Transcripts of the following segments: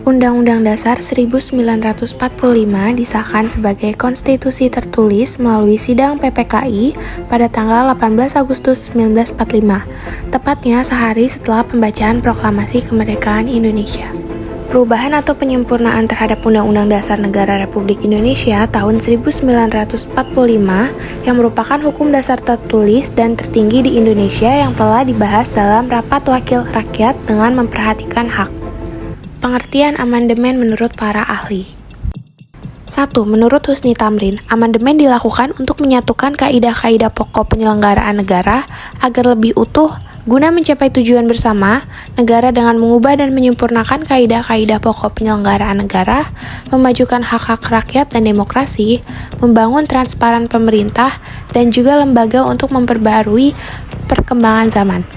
Undang-Undang Dasar 1945 disahkan sebagai konstitusi tertulis melalui sidang PPKI pada tanggal 18 Agustus 1945, tepatnya sehari setelah pembacaan Proklamasi Kemerdekaan Indonesia. Perubahan atau penyempurnaan terhadap Undang-Undang Dasar Negara Republik Indonesia tahun 1945 yang merupakan hukum dasar tertulis dan tertinggi di Indonesia yang telah dibahas dalam Rapat Wakil Rakyat dengan memperhatikan hak. Pengertian amandemen menurut para ahli. 1. Menurut Husni Tamrin, amandemen dilakukan untuk menyatukan kaidah-kaidah pokok penyelenggaraan negara agar lebih utuh guna mencapai tujuan bersama negara dengan mengubah dan menyempurnakan kaidah-kaidah pokok penyelenggaraan negara, memajukan hak-hak rakyat dan demokrasi, membangun transparan pemerintah, dan juga lembaga untuk memperbarui perkembangan zaman.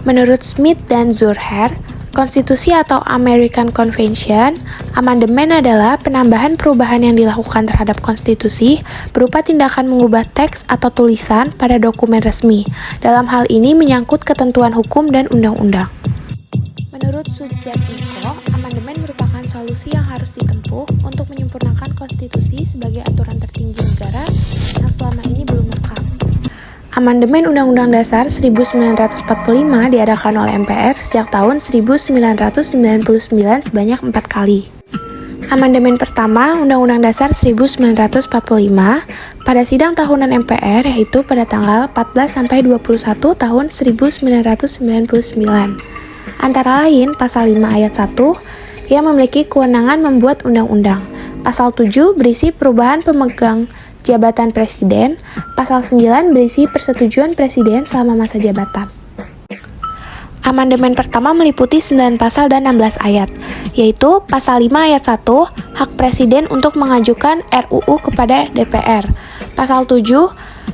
Menurut Smith dan Zurcher, Konstitusi atau American Convention, amandemen adalah penambahan perubahan yang dilakukan terhadap konstitusi berupa tindakan mengubah teks atau tulisan pada dokumen resmi. Dalam hal ini menyangkut ketentuan hukum dan undang-undang. Menurut Sujiatmiko, amandemen merupakan solusi yang harus ditempuh untuk menyempurnakan konstitusi sebagai aturan tertinggi negara yang selama ini belum lengkap. Amandemen Undang-Undang Dasar 1945 diadakan oleh MPR sejak tahun 1999 sebanyak 4 kali. Amandemen pertama Undang-Undang Dasar 1945 pada sidang tahunan MPR yaitu pada tanggal 14-21 tahun 1999. Antara lain Pasal 5 Ayat 1 yang memiliki kewenangan membuat undang-undang. Pasal 7 berisi perubahan pemegang jabatan presiden, pasal 9 berisi persetujuan presiden selama masa jabatan. Amandemen pertama meliputi 9 pasal dan 16 ayat, yaitu pasal 5 ayat 1, hak presiden untuk mengajukan RUU kepada DPR. Pasal 7,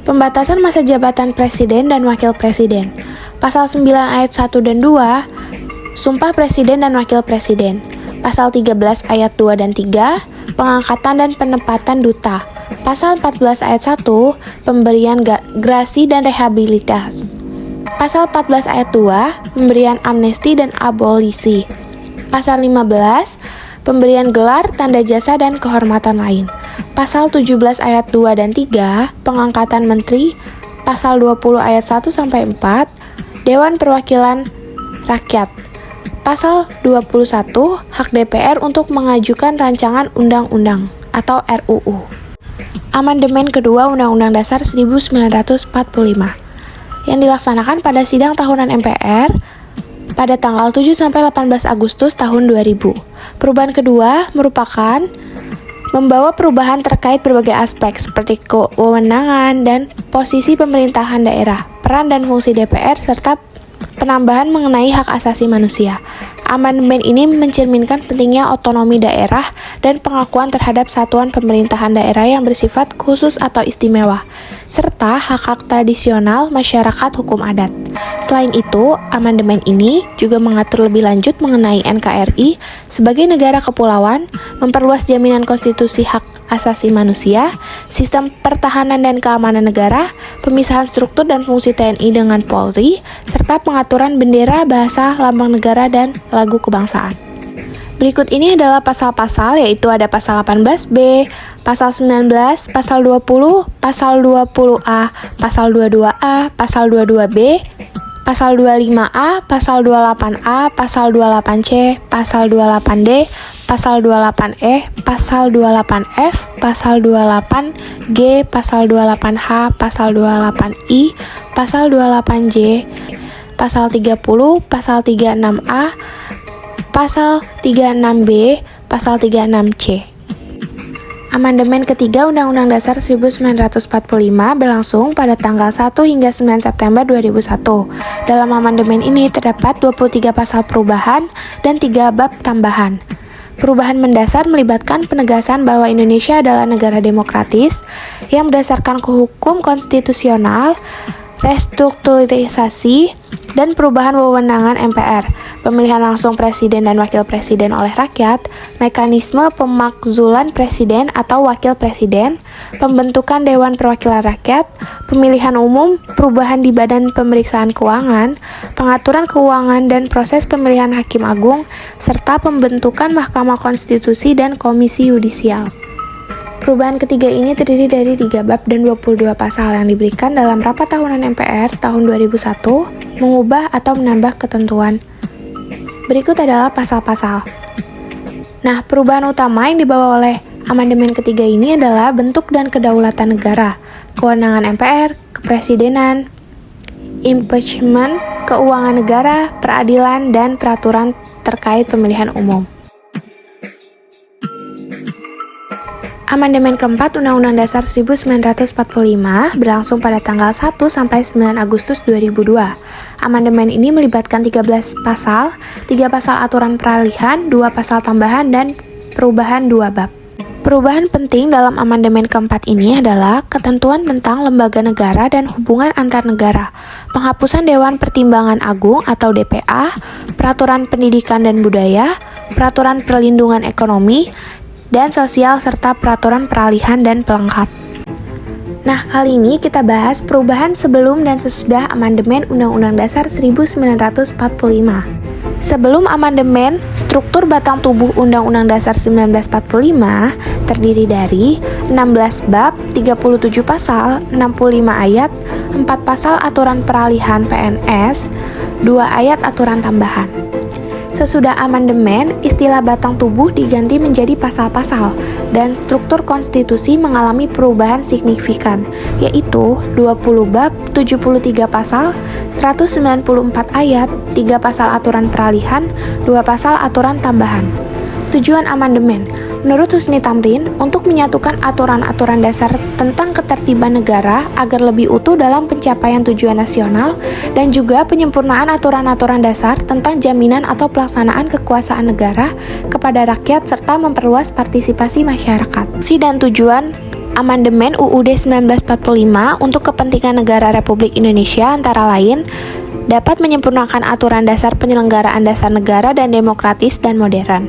pembatasan masa jabatan presiden dan wakil presiden. Pasal 9 ayat 1 dan 2, sumpah presiden dan wakil presiden. Pasal 13 ayat 2 dan 3, pengangkatan dan penempatan duta. Pasal 14 ayat 1, pemberian grasi dan rehabilitasi. Pasal 14 ayat 2, pemberian amnesti dan abolisi. Pasal 15, pemberian gelar, tanda jasa, dan kehormatan lain. Pasal 17 ayat 2 dan 3, pengangkatan menteri. Pasal 20 ayat 1-4, Dewan Perwakilan Rakyat. Pasal 21, hak DPR untuk mengajukan rancangan undang-undang atau RUU. Amandemen kedua Undang-Undang Dasar 1945 yang dilaksanakan pada sidang tahunan MPR pada tanggal 7-18 Agustus tahun 2000. Perubahan kedua merupakan membawa perubahan terkait berbagai aspek seperti kewenangan dan posisi pemerintahan daerah, peran dan fungsi DPR, serta penambahan mengenai hak asasi manusia. Amandemen ini mencerminkan pentingnya otonomi daerah dan pengakuan terhadap satuan pemerintahan daerah yang bersifat khusus atau istimewa, serta hak-hak tradisional masyarakat hukum adat. Selain itu, amandemen ini juga mengatur lebih lanjut mengenai NKRI sebagai negara kepulauan, memperluas jaminan konstitusi hak asasi manusia, sistem pertahanan dan keamanan negara, pemisahan struktur dan fungsi TNI dengan Polri, serta pengaturan bendera, bahasa, lambang negara, dan lagu kebangsaan. Berikut ini adalah pasal-pasal, yaitu ada pasal 18B, pasal 19, pasal 20, pasal 20A, pasal 22A, pasal 22B, pasal 25A, pasal 28A, pasal 28C, pasal 28D, pasal 28E, pasal 28F, pasal 28G, pasal 28H, pasal 28I, pasal 28J, pasal 30, pasal 36A, pasal 36B, pasal 36C. Amandemen ketiga Undang-Undang Dasar 1945 berlangsung pada tanggal 1 hingga 9 September 2001. Dalam amandemen ini terdapat 23 pasal perubahan dan 3 bab tambahan. Perubahan mendasar melibatkan penegasan bahwa Indonesia adalah negara demokratis yang berdasarkan hukum konstitusional, restrukturisasi, dan perubahan wewenangan MPR, pemilihan langsung presiden dan wakil presiden oleh rakyat, mekanisme pemakzulan presiden atau wakil presiden, pembentukan Dewan Perwakilan Rakyat, pemilihan umum, perubahan di Badan Pemeriksaan Keuangan, pengaturan keuangan dan proses pemilihan Hakim Agung, serta pembentukan Mahkamah Konstitusi dan Komisi Yudisial. Perubahan ketiga ini terdiri dari 3 bab dan 22 pasal yang diberikan dalam Rapat Tahunan MPR tahun 2001, mengubah atau menambah ketentuan. Berikut adalah pasal-pasal. Nah, perubahan utama yang dibawa oleh amandemen ketiga ini adalah bentuk dan kedaulatan negara, kewenangan MPR, kepresidenan, impeachment, keuangan negara, peradilan, dan peraturan terkait pemilihan umum. Amandemen keempat Undang-Undang Dasar 1945 berlangsung pada tanggal 1 sampai 9 Agustus 2002. Amandemen ini melibatkan 13 pasal, 3 pasal aturan peralihan, 2 pasal tambahan, dan perubahan 2 bab. Perubahan penting dalam amandemen keempat ini adalah ketentuan tentang lembaga negara dan hubungan antar negara, penghapusan Dewan Pertimbangan Agung atau DPA, peraturan pendidikan dan budaya, peraturan perlindungan ekonomi dan sosial, serta peraturan peralihan dan pelengkap. Nah, kali ini kita bahas perubahan sebelum dan sesudah amandemen Undang-Undang Dasar 1945. Sebelum amandemen, struktur batang tubuh Undang-Undang Dasar 1945 terdiri dari 16 bab, 37 pasal, 65 ayat, 4 pasal aturan peralihan PNS, 2 ayat aturan tambahan. Sesudah amandemen, istilah batang tubuh diganti menjadi pasal-pasal, dan struktur konstitusi mengalami perubahan signifikan, yaitu 20 bab, 73 pasal, 194 ayat, 3 pasal aturan peralihan, 2 pasal aturan tambahan. Tujuan amandemen, menurut Husni Tamrin, untuk menyatukan aturan-aturan dasar tentang ketertiban negara agar lebih utuh dalam pencapaian tujuan nasional, dan juga penyempurnaan aturan-aturan dasar tentang jaminan atau pelaksanaan kekuasaan negara kepada rakyat serta memperluas partisipasi masyarakat. Fungsi dan tujuan amandemen UUD 1945 untuk kepentingan negara Republik Indonesia antara lain dapat menyempurnakan aturan dasar penyelenggaraan dasar negara dan demokratis dan modern,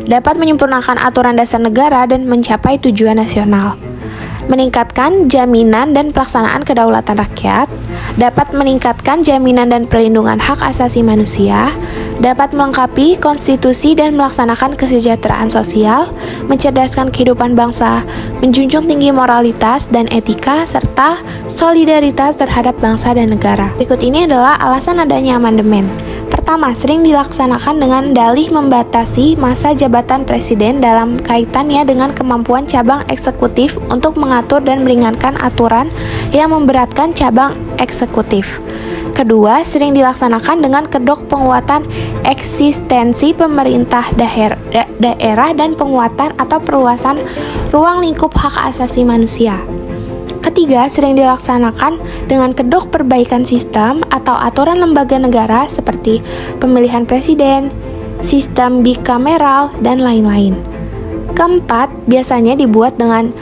dapat menyempurnakan aturan dasar negara dan mencapai tujuan nasional, meningkatkan jaminan dan pelaksanaan kedaulatan rakyat, dapat meningkatkan jaminan dan perlindungan hak asasi manusia, dapat melengkapi konstitusi dan melaksanakan kesejahteraan sosial, mencerdaskan kehidupan bangsa, menjunjung tinggi moralitas dan etika, serta solidaritas terhadap bangsa dan negara. Berikut ini adalah alasan adanya amandemen. Pertama, sering dilaksanakan dengan dalih membatasi masa jabatan presiden dalam kaitannya dengan kemampuan cabang eksekutif untuk mengatur dan meringankan aturan yang memberatkan cabang eksekutif. Kedua, sering dilaksanakan dengan kedok penguatan eksistensi pemerintah daerah dan penguatan atau perluasan ruang lingkup hak asasi manusia. Ketiga, sering dilaksanakan dengan kedok perbaikan sistem atau aturan lembaga negara seperti pemilihan presiden, sistem bikameral, dan lain-lain. Keempat, biasanya dibuat dengan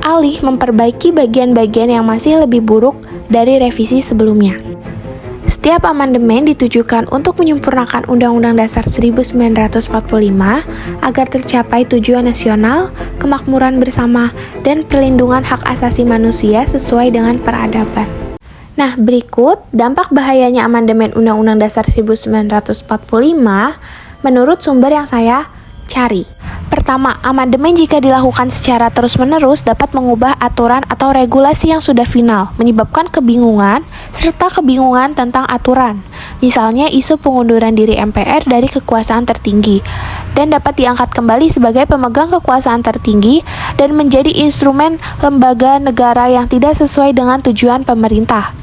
alih memperbaiki bagian-bagian yang masih lebih buruk dari revisi sebelumnya. Setiap amandemen ditujukan untuk menyempurnakan Undang-Undang Dasar 1945 agar tercapai tujuan nasional, kemakmuran bersama, dan perlindungan hak asasi manusia sesuai dengan peradaban. Nah, berikut dampak bahayanya amandemen Undang-Undang Dasar 1945 menurut sumber yang saya cari. Pertama, amandemen jika dilakukan secara terus-menerus dapat mengubah aturan atau regulasi yang sudah final, menyebabkan kebingungan serta kebingungan tentang aturan. Misalnya isu pengunduran diri MPR dari kekuasaan tertinggi dan dapat diangkat kembali sebagai pemegang kekuasaan tertinggi dan menjadi instrumen lembaga negara yang tidak sesuai dengan tujuan pemerintah.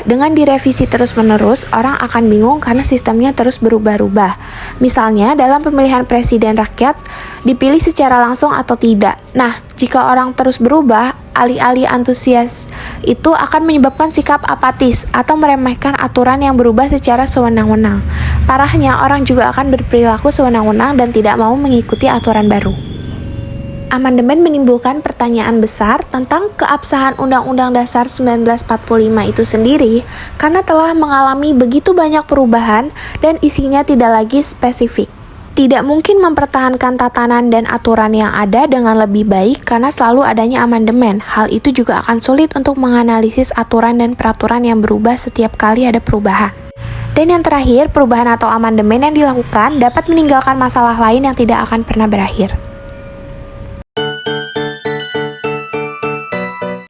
Dengan direvisi terus-menerus, orang akan bingung karena sistemnya terus berubah-ubah. Misalnya, dalam pemilihan presiden rakyat, dipilih secara langsung atau tidak. Nah, jika orang terus berubah, alih-alih antusias itu akan menyebabkan sikap apatis atau meremehkan aturan yang berubah secara sewenang-wenang. Parahnya, orang juga akan berperilaku sewenang-wenang dan tidak mau mengikuti aturan baru. amandemen menimbulkan pertanyaan besar tentang keabsahan Undang-Undang Dasar 1945 itu sendiri karena telah mengalami begitu banyak perubahan dan isinya tidak lagi spesifik. Tidak mungkin mempertahankan tatanan dan aturan yang ada dengan lebih baik karena selalu adanya amandemen. Hal itu juga akan sulit untuk menganalisis aturan dan peraturan yang berubah setiap kali ada perubahan. Dan yang terakhir, perubahan atau amandemen yang dilakukan dapat meninggalkan masalah lain yang tidak akan pernah berakhir.